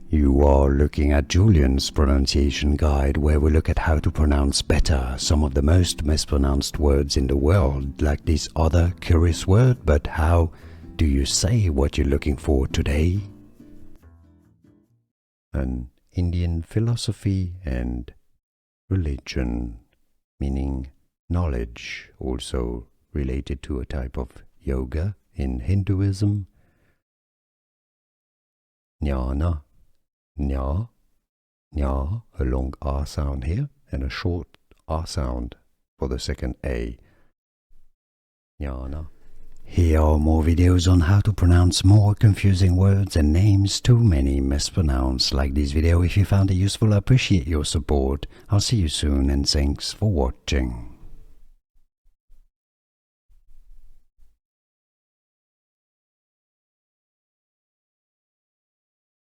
You are looking at Julian's pronunciation guide, where we look at how to pronounce better some of the most mispronounced words in the world, like this other curious word. But how do you say what you're looking for today? An Indian philosophy and religion, meaning knowledge, also related to a type of yoga in Hinduism. Jnana, Nya, Nya, a long R sound here, and a short R sound for the second A. Jnana. Here are more videos on how to pronounce more confusing words and names too many mispronounced. Like this video if you found it useful. I appreciate your support. I'll see you soon and thanks for watching.